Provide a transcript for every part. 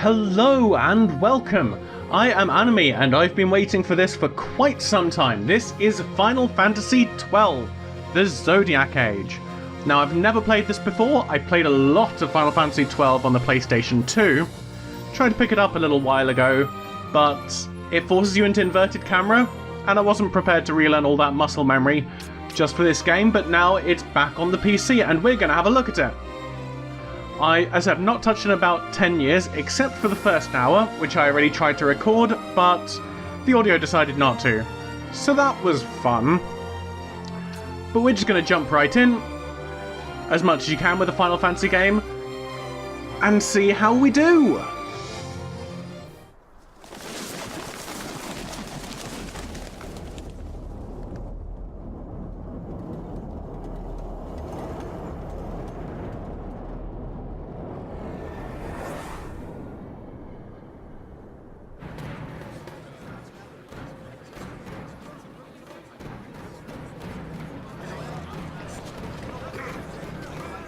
Hello and welcome! I am Annemie and I've been waiting for this for quite some time. This is Final Fantasy XII, the Zodiac Age. Now I've never played this before. I played a lot of Final Fantasy XII on the PlayStation 2. Tried to pick it up a little while ago, but it forces you into inverted camera, and I wasn't prepared to relearn all that muscle memory just for this game, but now it's back on the PC and we're gonna have a look at it. As I've not touched in about 10 years, except for the first hour, which I already tried to record, but the audio decided not to. So that was fun. But we're just going to jump right in, as much as you can with a Final Fantasy game, and see how we do!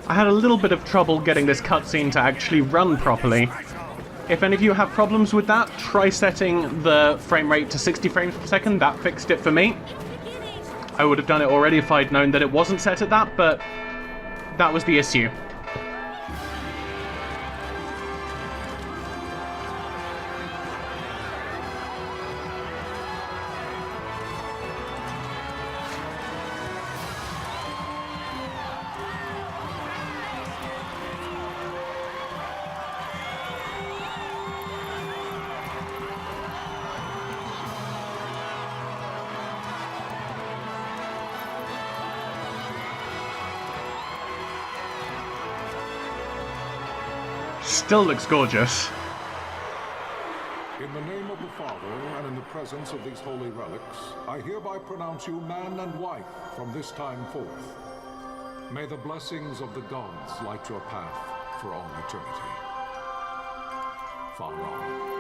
I had a little bit of trouble getting this cutscene to actually run properly. If any of you have problems with that, try setting the frame rate to 60 frames per second. That fixed it for me. I would have done it already if I'd known that it wasn't set at that, but that was the issue. Still looks gorgeous. In the name of the Father, and in the presence of these holy relics, I hereby pronounce you man and wife from this time forth. May the blessings of the gods light your path for all eternity. Far on.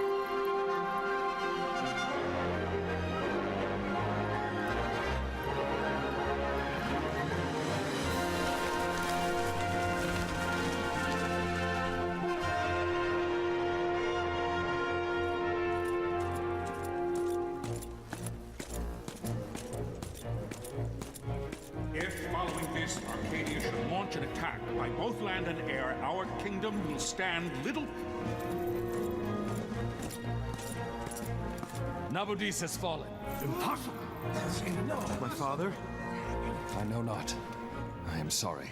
Arcadia should launch an attack by both land and air, our kingdom will stand little... Nabudis has fallen. Impossible! No. My father? I know not. I am sorry.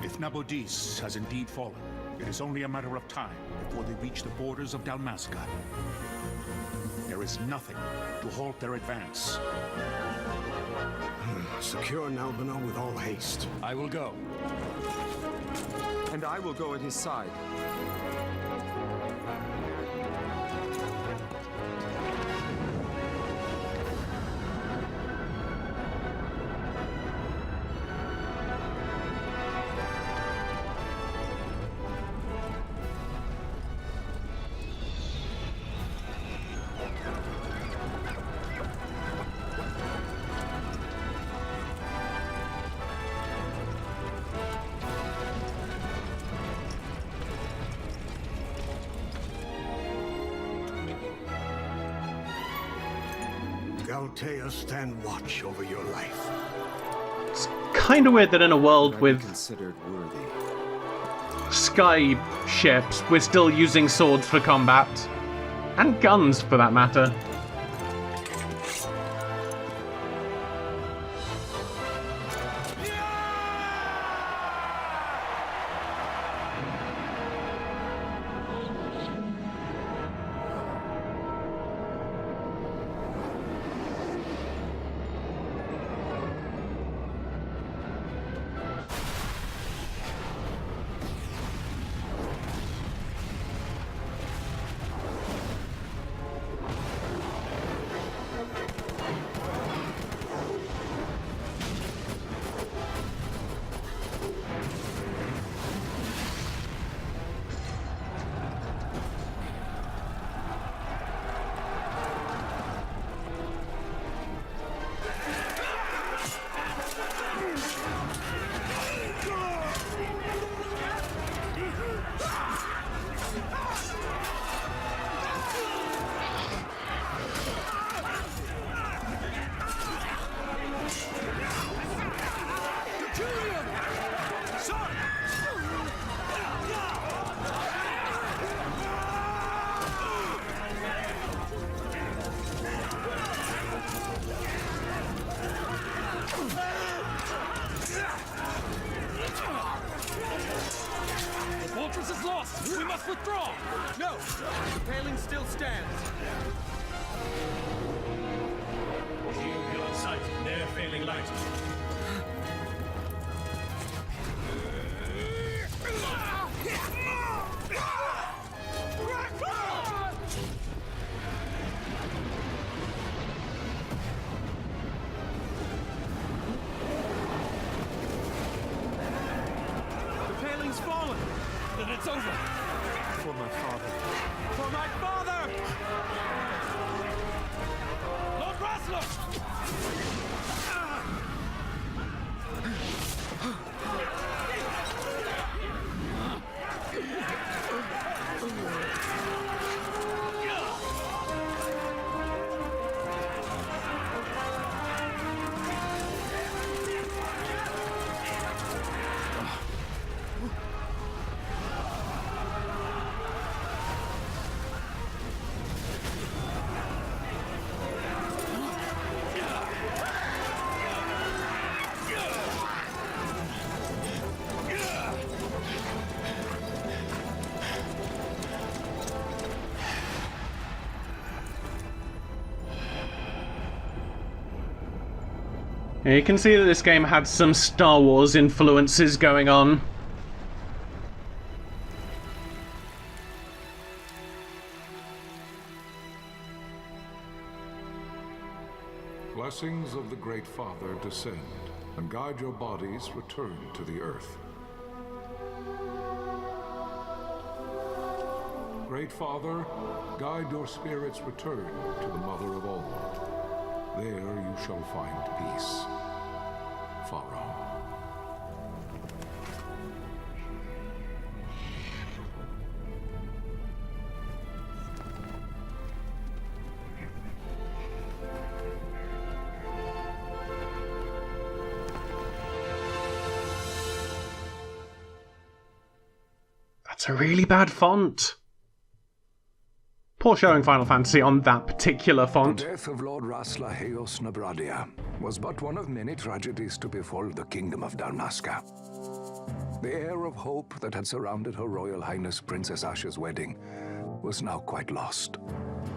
If Nabudis has indeed fallen, it is only a matter of time before they reach the borders of Dalmasca. There is nothing to halt their advance. Secure Nalbina with all haste. I will go. And I will go at his side. Altea stand watch over your life. It's kind of weird that in a world with considered worthy. sky ships, we're still using swords for combat. And guns, for that matter. We must withdraw! No! The paling still stands! Shield beyond sight, near failing light. The paling's fallen! Then it's over! For my father! For my father! Lord Reksless! You can see that this game had some Star Wars influences going on. Blessings of the Great Father descend, and guide your bodies return to the earth. Great Father, guide your spirits return to the Mother of all. There you shall find peace. Pharaoh. That's a really bad font. Poor showing Final Fantasy on that particular font. The death of Lord Rasla Heos Nabradia was but one of many tragedies to befall the Kingdom of Dalmasca. The air of hope that had surrounded Her Royal Highness Princess Asha's wedding was now quite lost.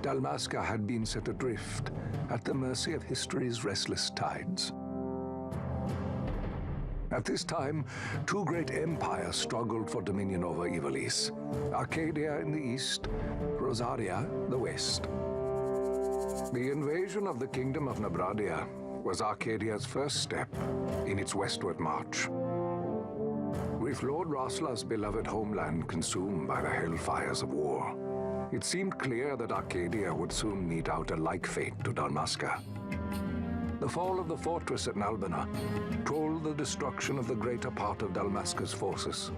Dalmasca had been set adrift at the mercy of history's restless tides. At this time, two great empires struggled for dominion over Ivalice. Arcadia in the east, Rosaria the west. The invasion of the Kingdom of Nabradia was Arcadia's first step in its westward march. With Lord Rasla's beloved homeland consumed by the hellfires of war, it seemed clear that Arcadia would soon mete out a like fate to Dalmasca. The fall of the fortress at Nalbina told the destruction of the greater part of Dalmasca's forces.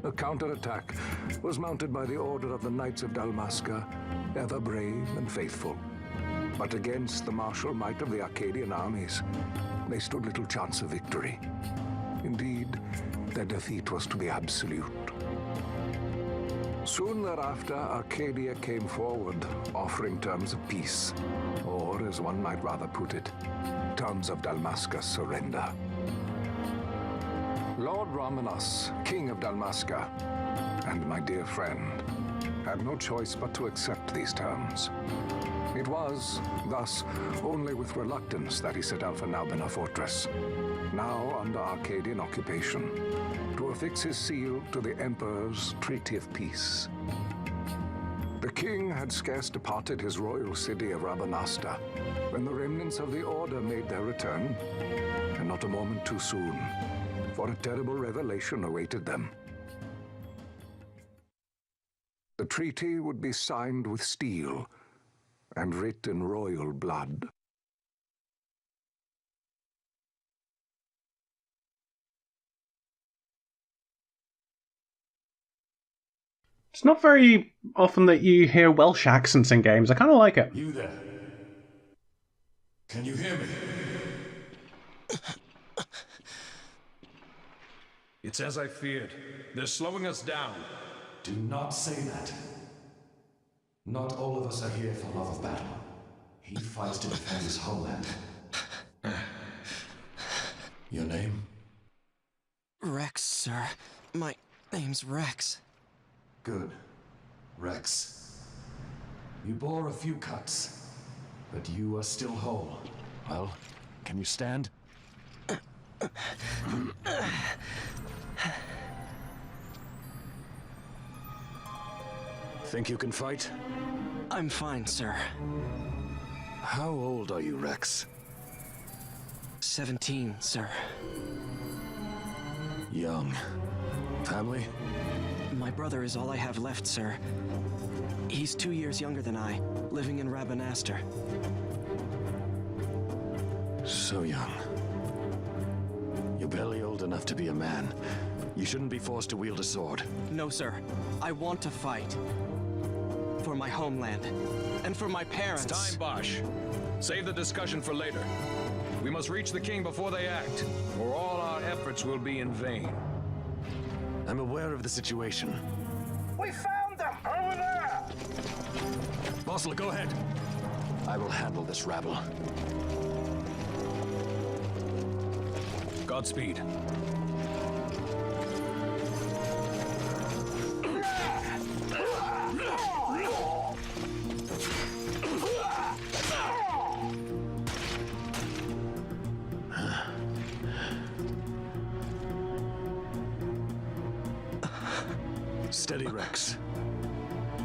A counterattack was mounted by the order of the Knights of Dalmasca, ever brave and faithful. But against the martial might of the Arcadian armies, they stood little chance of victory. Indeed, their defeat was to be absolute. Soon thereafter, Arcadia came forward, offering terms of peace, or, as one might rather put it, terms of Dalmasca's surrender. Lord Ramanas, King of Dalmasca, and my dear friend, had no choice but to accept these terms. It was, thus, only with reluctance that he set out for Nalbina Fortress, now under Arcadian occupation, to affix his seal to the Emperor's Treaty of Peace. The king had scarce departed his royal city of Rabanasta when the remnants of the Order made their return, and not a moment too soon, for a terrible revelation awaited them. The treaty would be signed with steel and writ in royal blood. It's not very often that you hear Welsh accents in games. I kind of like it. You there? Can you hear me? It's as I feared. They're slowing us down. Do not say that. Not all of us are here for love of battle. He fights to defend his homeland. Your name? Rex, sir. My name's Rex. Good. Rex. You bore a few cuts, but you are still whole. Well, can you stand? Think you can fight? I'm fine, sir. How old are you, Rex? 17, sir. Young. Family? My brother is all I have left, sir. He's 2 years younger than I, living in Rabanastre. So young. You're barely old enough to be a man. You shouldn't be forced to wield a sword. No, sir. I want to fight. For my homeland. And for my parents. It's time, Bosch. Save the discussion for later. We must reach the king before they act, or all our efforts will be in vain. I'm aware of the situation. We found them! Over there! Mossel, go ahead. I will handle this rabble. Godspeed. Steady, Rex.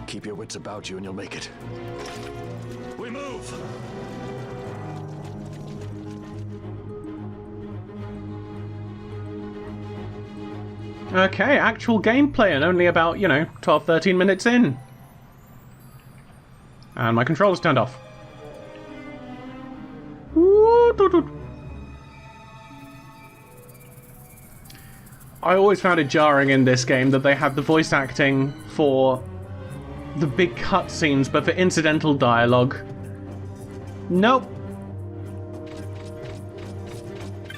Keep your wits about you and you'll make it. We move! Okay, actual gameplay and only about, 12, 13 minutes in. And my controller's turned off. I always found it jarring in this game that they had the voice acting for the big cutscenes, but for incidental dialogue. Nope.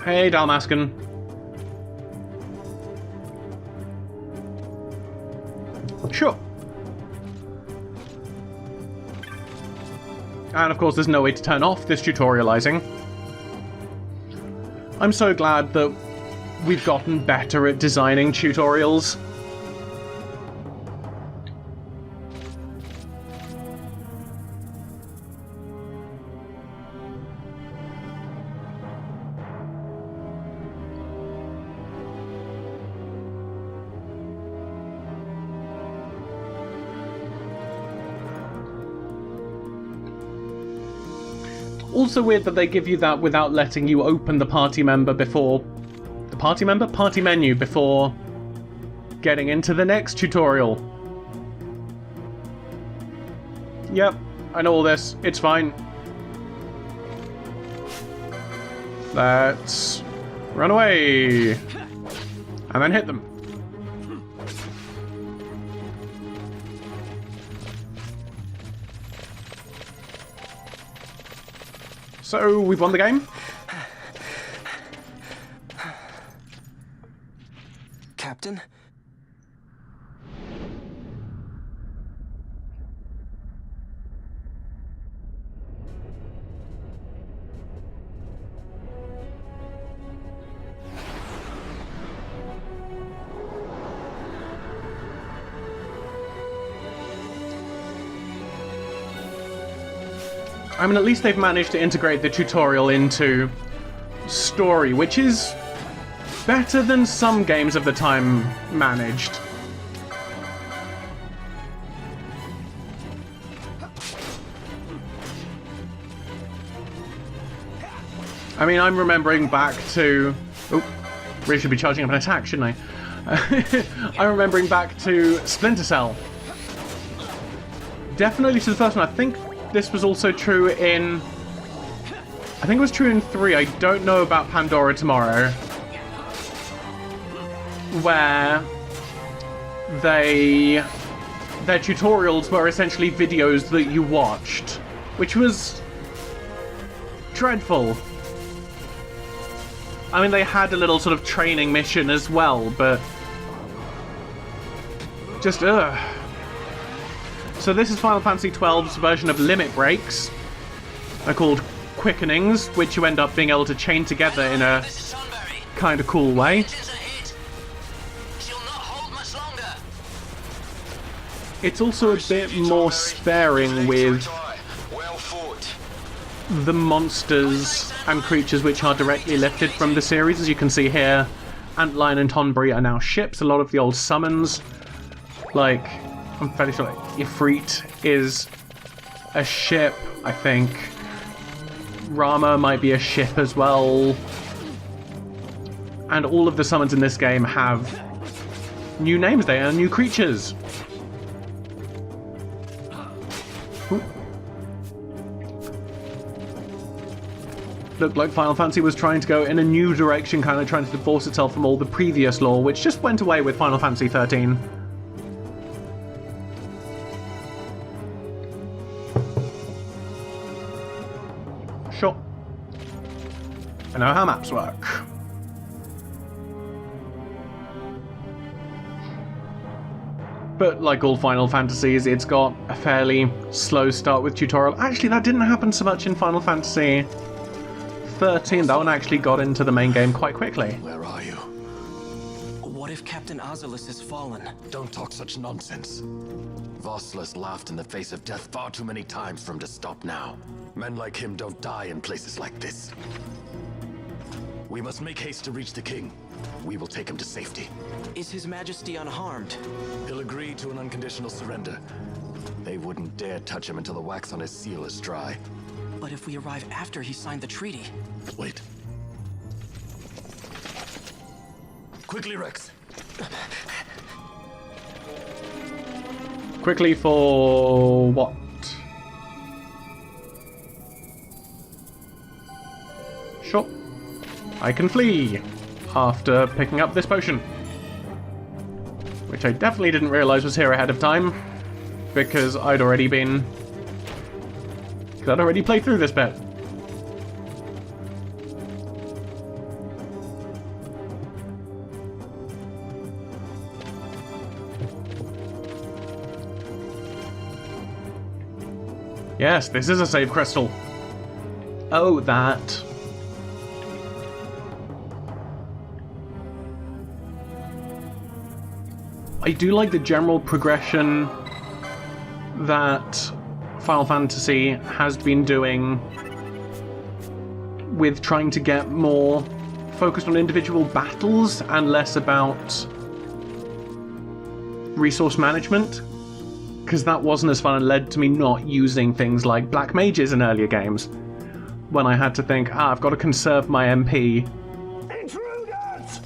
Hey, Dalmascan. Sure. And of course there's no way to turn off this tutorializing. I'm so glad that we've gotten better at designing tutorials. Also weird that they give you that without letting you open the party member before... The party member? Party menu before getting into the next tutorial. Yep, I know all this. It's fine. Let's run away. And then hit them. So, we've won the game? Captain? I mean, at least they've managed to integrate the tutorial into story, which is better than some games of the time managed. I mean, I'm remembering back to... Oh, really should be charging up an attack, shouldn't I? I'm remembering back to Splinter Cell. Definitely to the first one. I think this was also true in... I think it was true in 3. I don't know about Pandora Tomorrow. Where their tutorials were essentially videos that you watched, which was dreadful. I mean, they had a little sort of training mission as well, but just ugh. So this is Final Fantasy XII's version of limit breaks. They're called quickenings, which you end up being able to chain together in a kind of cool way. it's also a bit more sparing with the monsters and creatures which are directly lifted from the series. As you can see here, Antlion and Tonberry are now ships. A lot of the old summons, like, I'm fairly sure Ifrit is a ship, I think. Rama might be a ship as well. And all of the summons in this game have new names. They are new creatures. Ooh. Looked like Final Fantasy was trying to go in a new direction, kind of trying to divorce itself from all the previous lore, which just went away with Final Fantasy XIII. Sure. I know how maps work. But like all Final Fantasies, it's got a fairly slow start with tutorial. Actually, that didn't happen so much in Final Fantasy XIII. That one actually got into the main game quite quickly. Where are you? What if Captain Ozilus has fallen? Don't talk such nonsense. Voslus laughed in the face of death far too many times for him to stop now. Men like him don't die in places like this. We must make haste to reach the king. We will take him to safety. Is His Majesty unharmed? He'll agree to an unconditional surrender. They wouldn't dare touch him until the wax on his seal is dry. But if we arrive after he signed the treaty... Wait. Quickly, Rex. Quickly for what? Sure. I can flee after picking up this potion. Which I definitely didn't realize was here ahead of time, because I'd already played through this bit. Yes, this is a save crystal. Oh, that. I do like the general progression that Final Fantasy has been doing with trying to get more focused on individual battles and less about resource management, because that wasn't as fun and led to me not using things like black mages in earlier games when I had to think, I've got to conserve my MP. Intruders!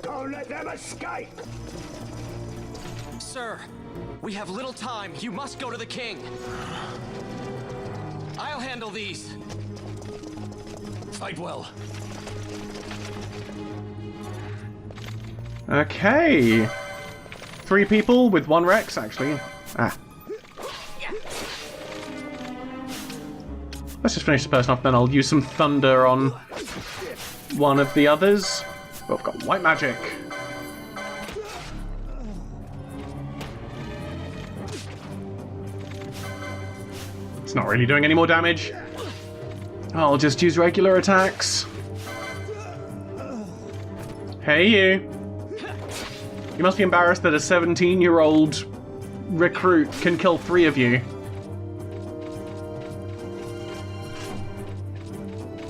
Don't let them escape! Sir, we have little time. You must go to the king. I'll handle these. Fight well. Okay. 3 people with 1 Rex, actually. Let's just finish this person off, then I'll use some thunder on one of the others. Oh, I've got white magic. It's not really doing any more damage. I'll just use regular attacks. Hey, you. You must be embarrassed that a 17-year-old recruit can kill 3 of you.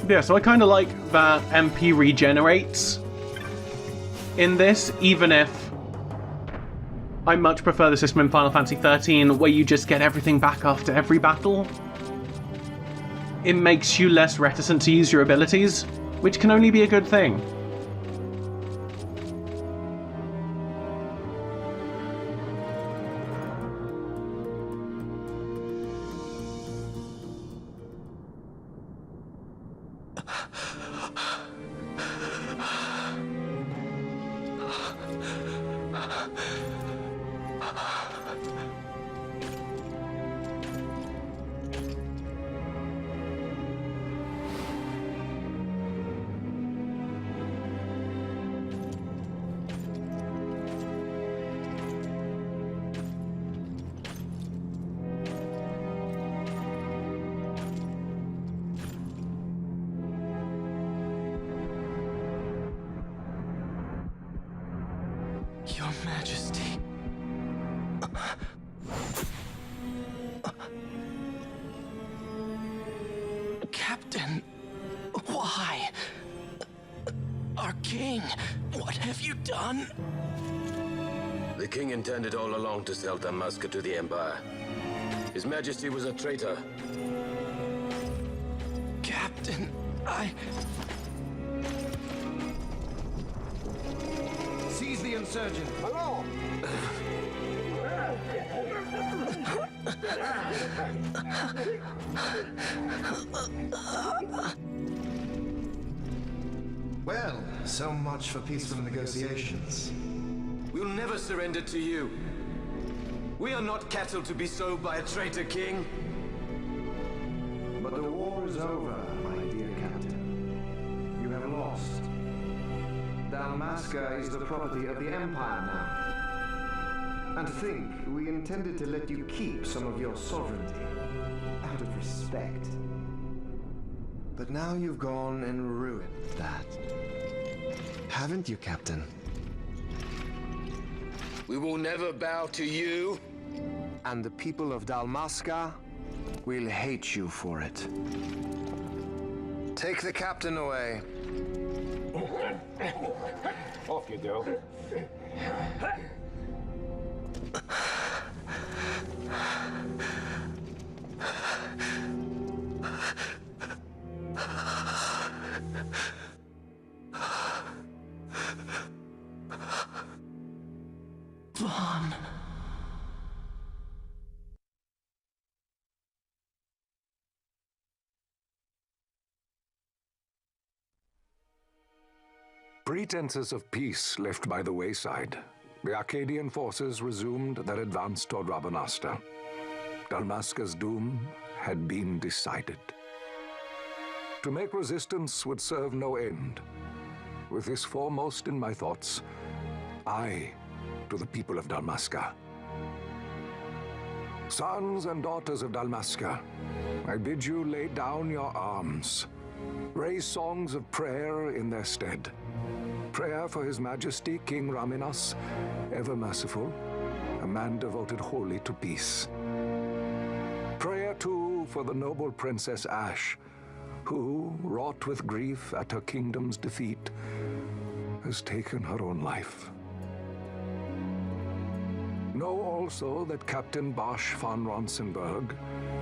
Yeah, so I kind of like that MP regenerates in this, even if I much prefer the system in Final Fantasy XIII where you just get everything back after every battle. It makes you less reticent to use your abilities, which can only be a good thing. Your Majesty. Captain, why? Our king, what have you done? The king intended all along to sell Dalmasca to the Empire. His Majesty was a traitor. Captain, Seize the insurgent. Hello! Well, so much for peaceful negotiations. We'll never surrender to you. We are not cattle to be sold by a traitor king. But the war is over, my dear Captain. You have lost. Dalmasca is the property of the Empire now. And to think we intended to let you keep some of your sovereignty, out of respect. But now you've gone and ruined that. Haven't you, Captain? We will never bow to you. And the people of Dalmasca will hate you for it. Take the captain away. Off you go. Vaughn. Pretenses of peace left by the wayside, the Arcadian forces resumed their advance toward Rabanasta. Dalmasca's doom had been decided. To make resistance would serve no end. With this foremost in my thoughts, I to the people of Dalmasca. Sons and daughters of Dalmasca, I bid you lay down your arms. Raise songs of prayer in their stead. Prayer for His Majesty King Raminas, ever merciful, a man devoted wholly to peace. Prayer, too, for the noble Princess Ash, who, wrought with grief at her kingdom's defeat, has taken her own life. Know also that Captain Bosch von Ronsenberg,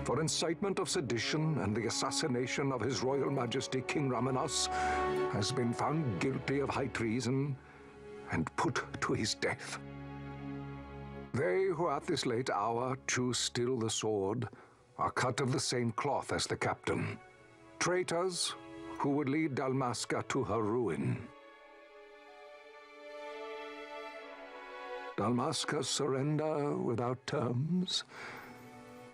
for incitement of sedition and the assassination of His Royal Majesty King Raminas, has been found guilty of high treason and put to his death. They who at this late hour choose still the sword are cut of the same cloth as the captain. Traitors who would lead Dalmasca to her ruin. Dalmasca's surrender without terms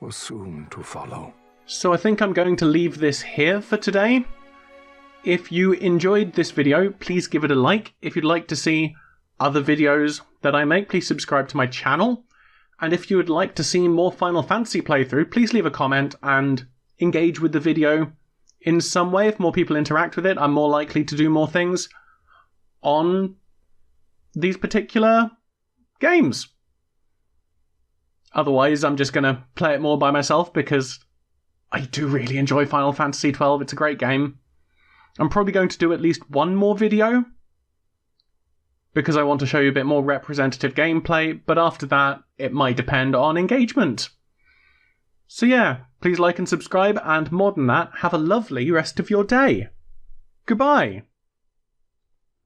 was soon to follow. So I think I'm going to leave this here for today. If you enjoyed this video, please give it a like. If you'd like to see other videos that I make, please subscribe to my channel. And if you would like to see more Final Fantasy playthrough, please leave a comment and engage with the video in some way. If more people interact with it, I'm more likely to do more things on these particular games. Otherwise, I'm just going to play it more by myself because I do really enjoy Final Fantasy XII. It's a great game. I'm probably going to do at least one more video because I want to show you a bit more representative gameplay, but after that, it might depend on engagement. So yeah, please like and subscribe, and more than that, have a lovely rest of your day. Goodbye!